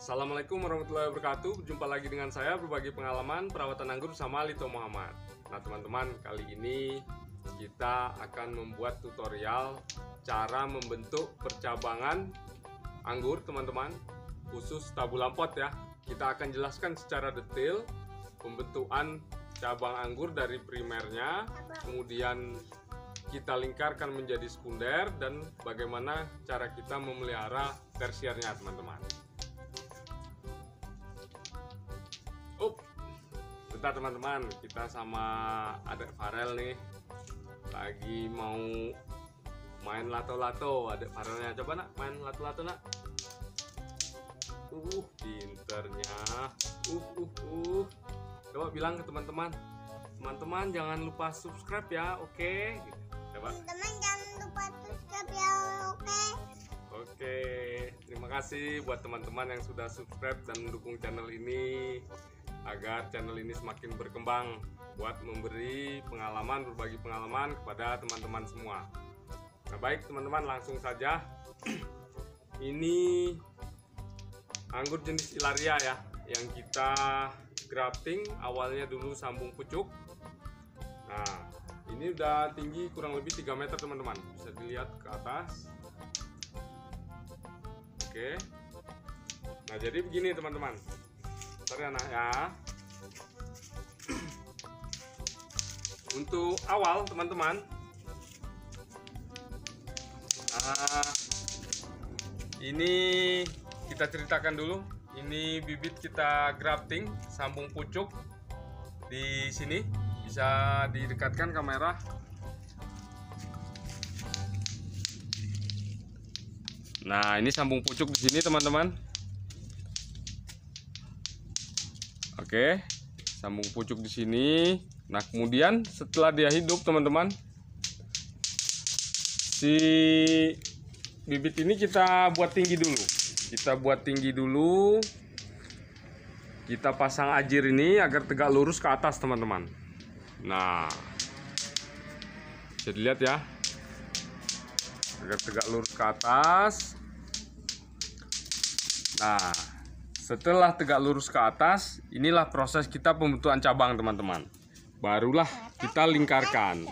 Assalamualaikum warahmatullahi wabarakatuh. Jumpa lagi dengan saya berbagi pengalaman perawatan anggur sama Lito Muhammad. Nah teman-teman, kali ini kita akan membuat tutorial cara membentuk percabangan anggur teman-teman, khusus tabu lampot ya. Kita akan jelaskan secara detail pembentukan cabang anggur dari primernya, kemudian kita lingkarkan menjadi sekunder, dan bagaimana cara kita memelihara tersiernya teman-teman. Bentar teman-teman, kita sama adek Farel nih lagi mau main lato-lato. Adek Farelnya, coba nak main lato-lato nak. Pinternya. Coba bilang ke teman-teman, teman-teman jangan lupa subscribe ya, oke? Coba. Teman-teman jangan lupa subscribe ya, oke? Oke, terima kasih buat teman-teman yang sudah subscribe dan mendukung channel ini, agar channel ini semakin berkembang buat memberi pengalaman, berbagi pengalaman kepada teman-teman semua. Nah baik teman-teman, langsung saja. Ini anggur jenis Ilaria ya, yang kita grafting awalnya dulu sambung pucuk. Nah ini udah tinggi kurang lebih 3 meter teman-teman, bisa dilihat ke atas. Oke, nah jadi begini teman-teman. Sorry anak ya. Untuk awal teman-teman, ini kita ceritakan dulu. Ini bibit kita grafting sambung pucuk di sini, bisa didekatkan kamera. Nah ini sambung pucuk di sini teman-teman. Oke, sambung pucuk di sini. Nah kemudian setelah dia hidup teman-teman, si bibit ini kita buat tinggi dulu. Kita pasang ajir ini agar tegak lurus ke atas teman-teman. Nah bisa dilihat ya, agar tegak lurus ke atas. Nah setelah tegak lurus ke atas, inilah proses kita pembentukan cabang teman-teman. Barulah kita lingkarkan.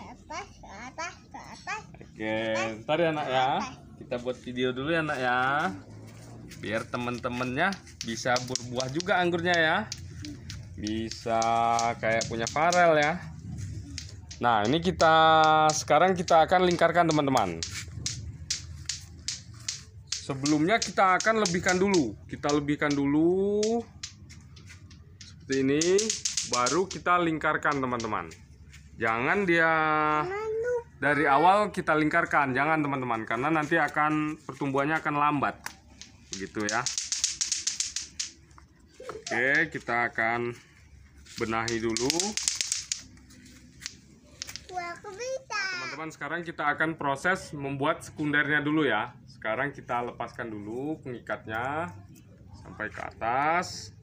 Oke, ntar ya nak ya, kita buat video dulu ya nak ya, biar temen-temennya bisa berbuah juga anggurnya ya, bisa kayak punya Farel ya. Nah ini sekarang kita akan lingkarkan teman-teman. Sebelumnya kita akan lebihkan dulu. Kita lebihkan dulu seperti ini, baru kita lingkarkan teman-teman. Jangan dia dari awal kita lingkarkan, jangan teman-teman, karena nanti pertumbuhannya akan lambat. Begitu ya. Oke, kita akan benahi dulu. Teman-teman, sekarang kita akan proses membuat sekundernya dulu ya. Sekarang kita lepaskan dulu pengikatnya sampai ke atas.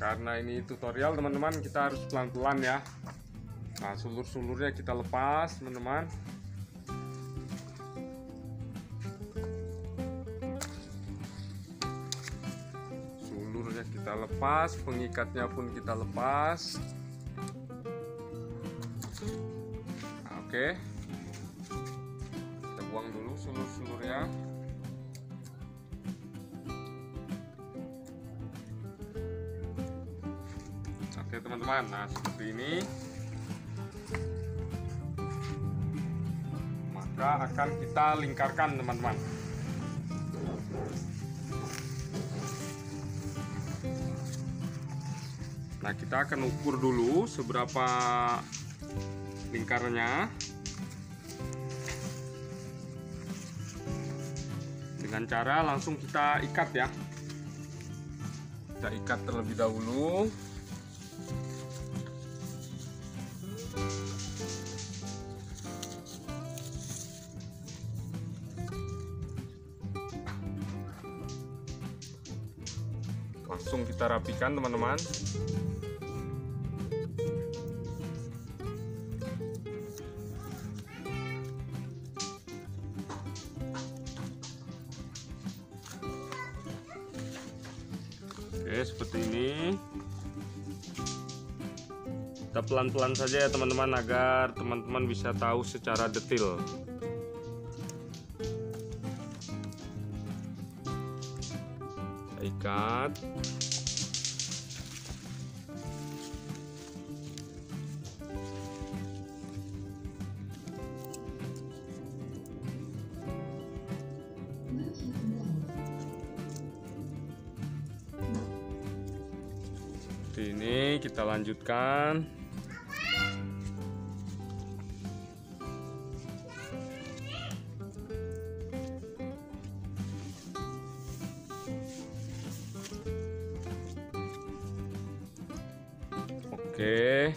Karena ini tutorial teman-teman, kita harus pelan-pelan ya. Nah sulur-sulurnya kita lepas teman-teman. Sulurnya kita lepas, pengikatnya pun kita lepas. Nah, oke, kita buang dulu sulur-sulurnya. Oke teman-teman, nah seperti ini. Maka akan kita lingkarkan teman-teman. Nah kita akan ukur dulu seberapa lingkarannya, dengan cara langsung kita ikat ya. Kita ikat terlebih dahulu. Langsung kita rapikan teman-teman. Oke, seperti ini. Kita pelan-pelan saja ya teman-teman, agar teman-teman bisa tahu secara detail. Kita ikat. Ini kita lanjutkan. Oke.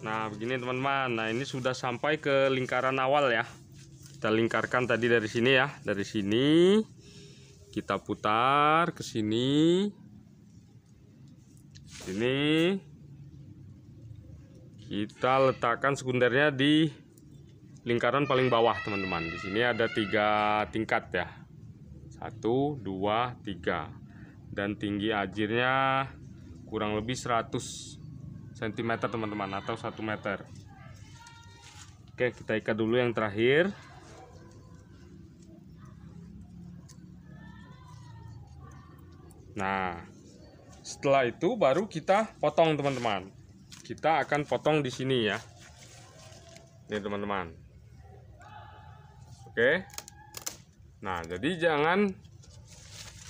Nah, begini teman-teman. Nah, ini sudah sampai ke lingkaran awal ya. Kita lingkarkan tadi dari sini ya. Dari sini kita putar ke sini. Sini. Kita letakkan sekundernya di lingkaran paling bawah, teman-teman. Di sini ada 3 tingkat ya. 1, 2, 3. Dan tinggi ajirnya kurang lebih 100 cm teman-teman, atau 1 meter. Oke, kita ikat dulu yang terakhir. Nah, setelah itu baru kita potong teman-teman. Kita akan potong di sini ya. Ini teman-teman. Oke. Nah, jadi jangan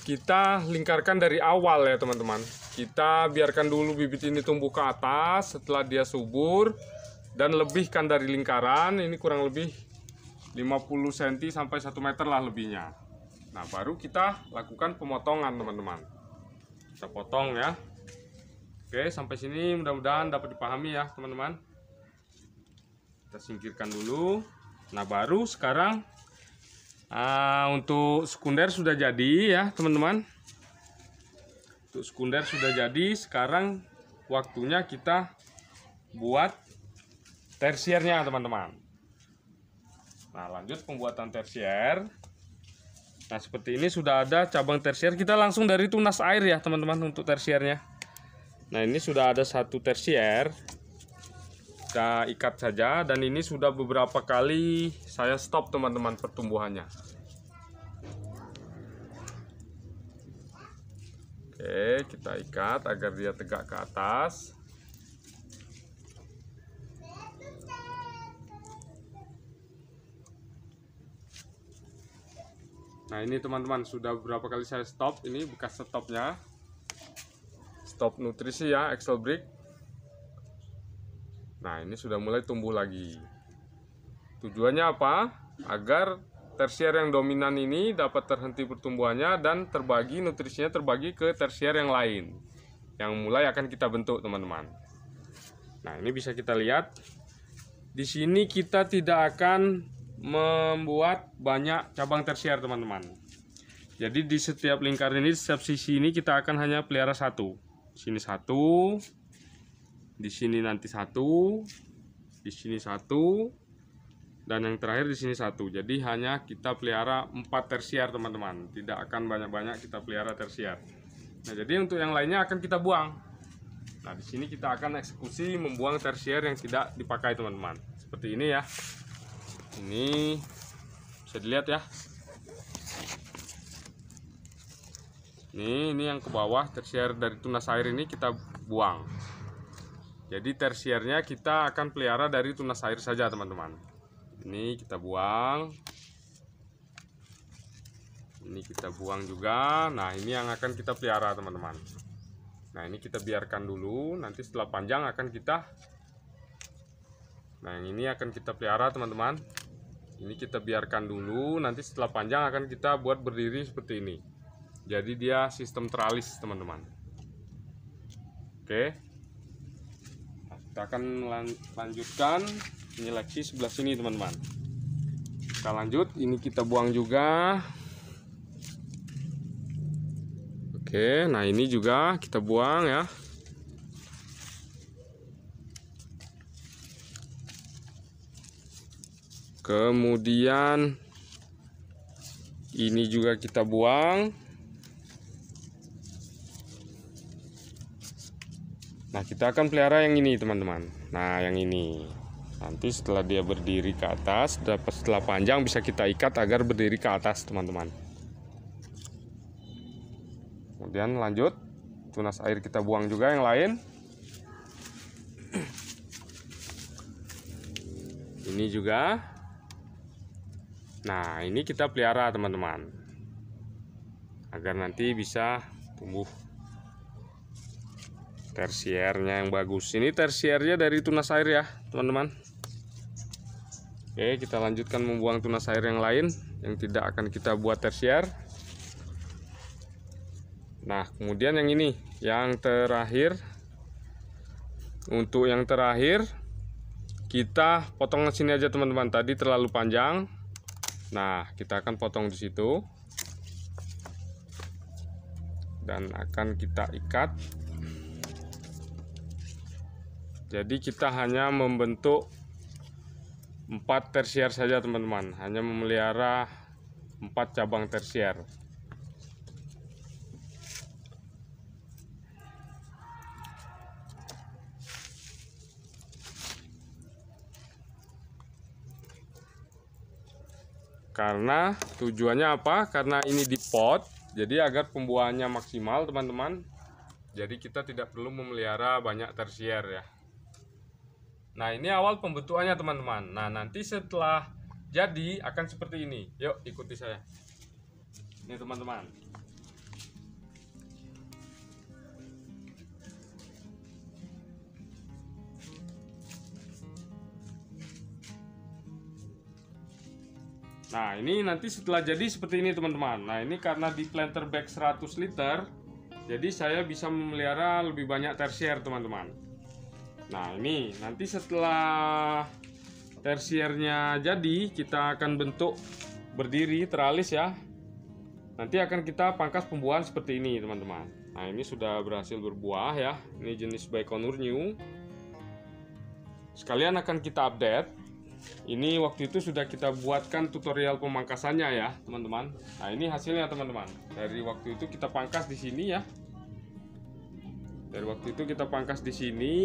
kita lingkarkan dari awal ya teman-teman. Kita biarkan dulu bibit ini tumbuh ke atas. Setelah dia subur dan lebihkan dari lingkaran, ini kurang lebih 50 cm sampai 1 meter lah lebihnya. Nah, baru kita lakukan pemotongan teman-teman. Kita potong ya. Oke, sampai sini mudah-mudahan dapat dipahami ya teman-teman. Kita singkirkan dulu. Nah, baru sekarang untuk sekunder sudah jadi ya teman-teman. Untuk sekunder sudah jadi. Sekarang waktunya kita buat tersiernya teman-teman. Nah, lanjut pembuatan tersier. Nah, seperti ini sudah ada cabang tersier. Kita langsung dari tunas air ya teman-teman untuk tersiernya. Nah, ini sudah ada 1 tersier. Kita ikat saja, dan ini sudah beberapa kali saya stop teman-teman pertumbuhannya. Oke, kita ikat agar dia tegak ke atas. Nah, ini teman-teman sudah beberapa kali saya stop. Ini bekas stopnya. Stop nutrisi ya, Excel Brick. Nah, ini sudah mulai tumbuh lagi. Tujuannya apa? Agar tersier yang dominan ini dapat terhenti pertumbuhannya dan terbagi, nutrisinya terbagi ke tersier yang lain yang mulai akan kita bentuk teman-teman. Nah, ini bisa kita lihat di sini kita tidak akan membuat banyak cabang tersier teman-teman. Jadi di setiap lingkaran ini, setiap sisi ini kita akan hanya pelihara 1. Sini 1, di sini nanti 1, di sini 1, dan yang terakhir di sini 1. Jadi hanya kita pelihara 4 tersier teman-teman. Tidak akan banyak-banyak kita pelihara tersier. Nah, jadi untuk yang lainnya akan kita buang. Nah, di sini kita akan eksekusi membuang tersier yang tidak dipakai teman-teman. Seperti ini ya. Ini bisa dilihat ya. Ini yang ke bawah, tersier dari tunas air ini kita buang. Jadi tersiernya kita akan pelihara dari tunas air saja teman-teman. Ini kita buang. Ini kita buang juga. Nah, ini yang akan kita pelihara teman-teman. Nah, ini kita biarkan dulu. Nanti setelah panjang akan kita. Nah, yang ini akan kita pelihara teman-teman. Ini kita biarkan dulu. Nanti setelah panjang akan kita buat berdiri seperti ini. Jadi dia sistem teralis teman-teman. Oke. Nah, kita akan lanjutkan penyeleksi sebelah sini teman-teman. Kita lanjut. Ini kita buang juga. Oke, nah ini juga kita buang ya. Kemudian ini juga kita buang. Nah, kita akan pelihara yang ini, teman-teman. Nah, yang ini. Nanti setelah dia berdiri ke atas, setelah panjang bisa kita ikat agar berdiri ke atas, teman-teman. Kemudian lanjut, tunas air kita buang juga yang lain. Ini juga. Nah, ini kita pelihara, teman-teman, agar nanti bisa tumbuh tersiernya yang bagus. Ini tersiernya dari tunas air ya, teman-teman. Oke, kita lanjutkan membuang tunas air yang lain yang tidak akan kita buat tersier. Nah, kemudian yang ini, yang terakhir. Untuk yang terakhir, kita potong ke sini aja, teman-teman. Tadi terlalu panjang. Nah, kita akan potong di situ. Dan akan kita ikat. Jadi kita hanya membentuk 4 tersier saja, teman-teman. Hanya memelihara 4 cabang tersier. Karena tujuannya apa? Karena ini di pot, jadi agar pembuahannya maksimal, teman-teman. Jadi kita tidak perlu memelihara banyak tersier ya. Nah, ini awal pembentukannya, teman-teman. Nah, nanti setelah jadi akan seperti ini. Yuk, ikuti saya. Ini, teman-teman. Nah, ini nanti setelah jadi seperti ini, teman-teman. Nah, ini karena di planter bag 100 liter, jadi saya bisa memelihara lebih banyak tersier, teman-teman. Nah, ini nanti setelah tersiernya jadi, kita akan bentuk berdiri teralis ya. Nanti akan kita pangkas pembuahan seperti ini, teman-teman. Nah, ini sudah berhasil berbuah ya. Ini jenis Baikonur New. Sekalian akan kita update. Ini waktu itu sudah kita buatkan tutorial pemangkasannya ya, teman-teman. Nah, ini hasilnya, teman-teman. Dari waktu itu kita pangkas di sini ya. Dari waktu itu kita pangkas di sini.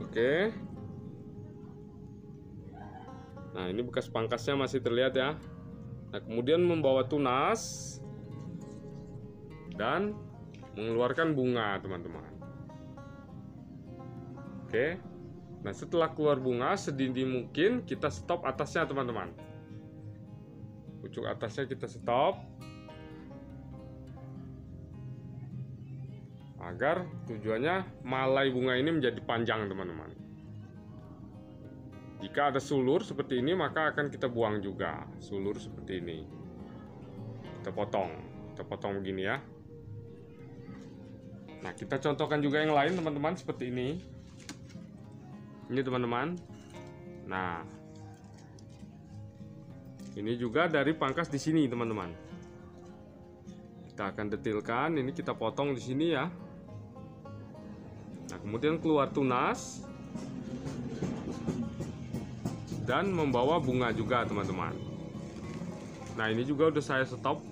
Oke. Nah, ini bekas pangkasnya masih terlihat ya. Nah, kemudian membawa tunas dan mengeluarkan bunga, teman-teman. Oke. Nah, setelah keluar bunga sedini mungkin kita stop atasnya, teman-teman. Pucuk atasnya kita stop agar tujuannya malai bunga ini menjadi panjang, teman-teman. Jika ada sulur seperti ini, maka akan kita buang juga. Sulur seperti ini kita potong begini ya. Nah, kita contohkan juga yang lain, teman-teman, seperti ini. Ini, teman-teman. Nah, ini juga dari pangkas di sini, teman-teman. Kita akan detilkan. Ini kita potong di sini ya. Nah, kemudian keluar tunas dan membawa bunga juga, teman-teman. Nah, ini juga udah saya stop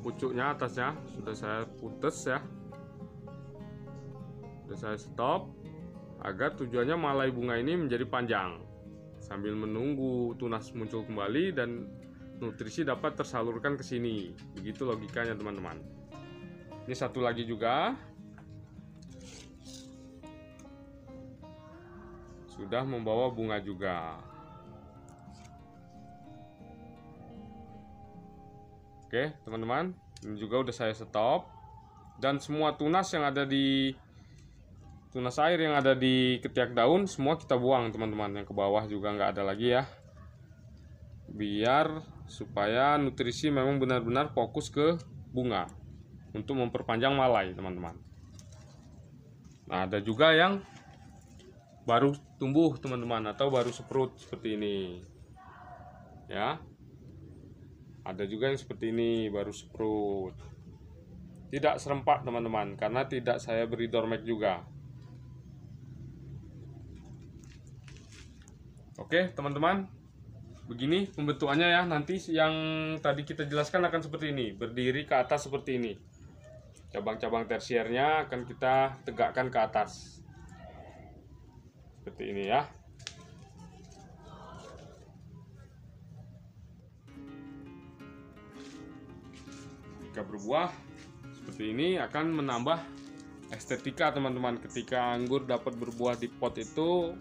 pucuknya atasnya, sudah saya putus ya. Sudah saya stop agar tujuannya malai bunga ini menjadi panjang sambil menunggu tunas muncul kembali dan nutrisi dapat tersalurkan ke sini. Begitu logikanya, teman-teman. Ini satu lagi juga sudah membawa bunga juga. Oke, teman-teman, ini juga udah saya stop. Dan semua tunas yang ada di tunas air yang ada di ketiak daun semua kita buang, teman-teman. Yang ke bawah juga nggak ada lagi ya. Biar supaya nutrisi memang benar-benar fokus ke bunga untuk memperpanjang malai, teman-teman. Nah, ada juga yang baru tumbuh, teman-teman, atau baru seprut seperti ini ya. Ada juga yang seperti ini, baru sprut. Tidak serempak teman-teman, karena tidak saya beri dormek juga. Oke teman-teman, begini pembentukannya ya. Nanti yang tadi kita jelaskan akan seperti ini, berdiri ke atas seperti ini. Cabang-cabang tersiernya akan kita tegakkan ke atas seperti ini ya. Jika berbuah seperti ini akan menambah estetika teman-teman. Ketika anggur dapat berbuah di pot itu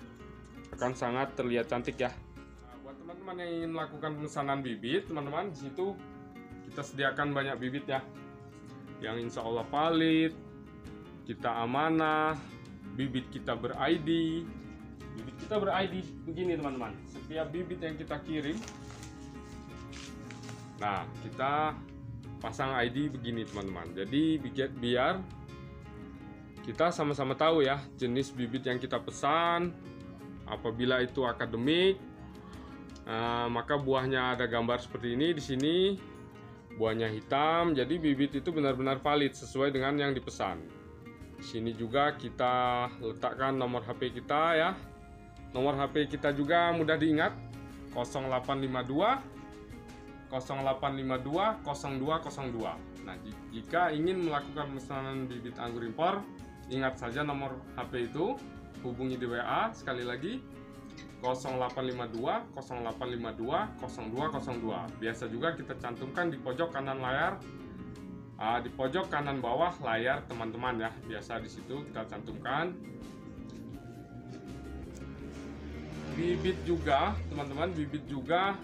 akan sangat terlihat cantik ya. Nah, buat teman-teman yang ingin melakukan pemesanan bibit, teman-teman, di situ kita sediakan banyak bibit ya, yang insya Allah valid, kita amanah, bibit kita ber-ID. Bibit kita ber-ID begini teman-teman. Setiap bibit yang kita kirim, nah kita pasang ID begini teman-teman. Jadi biar kita sama-sama tahu ya jenis bibit yang kita pesan. Apabila itu akademik, maka buahnya ada gambar seperti ini di sini, buahnya hitam. Jadi bibit itu benar-benar valid sesuai dengan yang dipesan. Di sini juga kita letakkan nomor HP kita ya. Nomor HP kita juga mudah diingat, 0852 0852 0202. Nah, jika ingin melakukan pemesanan bibit anggur impor, ingat saja nomor HP itu, hubungi di WA sekali lagi 0852 0852 0202. Biasa juga kita cantumkan di pojok kanan layar, di pojok kanan bawah layar teman-teman ya. Biasa di situ kita cantumkan. Bibit juga teman-teman, bibit juga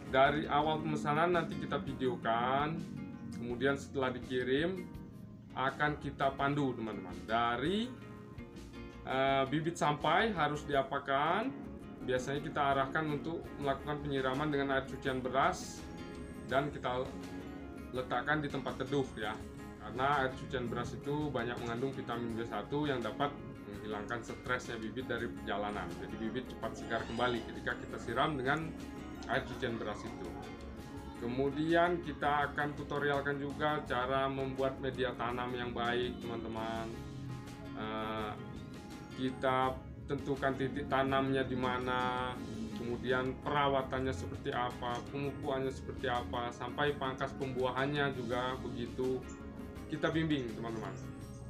dari awal pemesanan nanti kita videokan, kemudian setelah dikirim akan kita pandu teman-teman. Dari bibit sampai harus diapakan, biasanya kita arahkan untuk melakukan penyiraman dengan air cucian beras dan kita letakkan di tempat teduh ya, karena air cucian beras itu banyak mengandung vitamin B1 yang dapat menghilangkan stresnya bibit dari perjalanan. Jadi bibit cepat segar kembali ketika kita siram dengan air cucian beras itu. Kemudian kita akan tutorialkan juga cara membuat media tanam yang baik teman-teman. Kita tentukan titik tanamnya di mana, kemudian perawatannya seperti apa, pemupuannya seperti apa, sampai pangkas pembuahannya juga begitu. Kita bimbing teman-teman.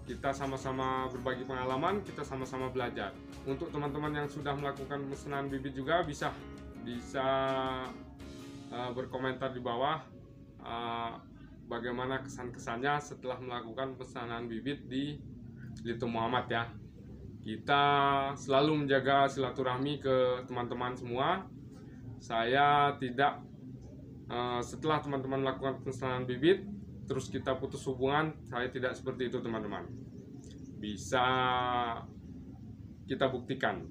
Kita sama-sama berbagi pengalaman, kita sama-sama belajar. Untuk teman-teman yang sudah melakukan pemesanan bibit juga bisa berkomentar di bawah bagaimana kesan-kesannya setelah melakukan pesanan bibit di Lito Muhammad ya. Kita selalu menjaga silaturahmi ke teman-teman semua. Saya tidak setelah teman-teman melakukan pesanan bibit terus kita putus hubungan, saya tidak seperti itu teman-teman. Bisa kita buktikan.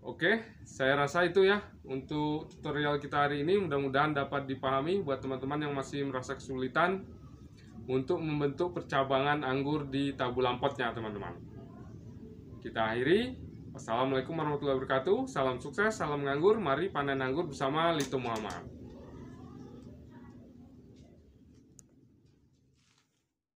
Oke, saya rasa itu ya untuk tutorial kita hari ini. Mudah-mudahan dapat dipahami buat teman-teman yang masih merasa kesulitan untuk membentuk percabangan anggur di tabu lampotnya teman-teman. Kita akhiri. Wassalamualaikum warahmatullahi wabarakatuh. Salam sukses, salam nganggur. Mari panen anggur bersama Lito Muhammad.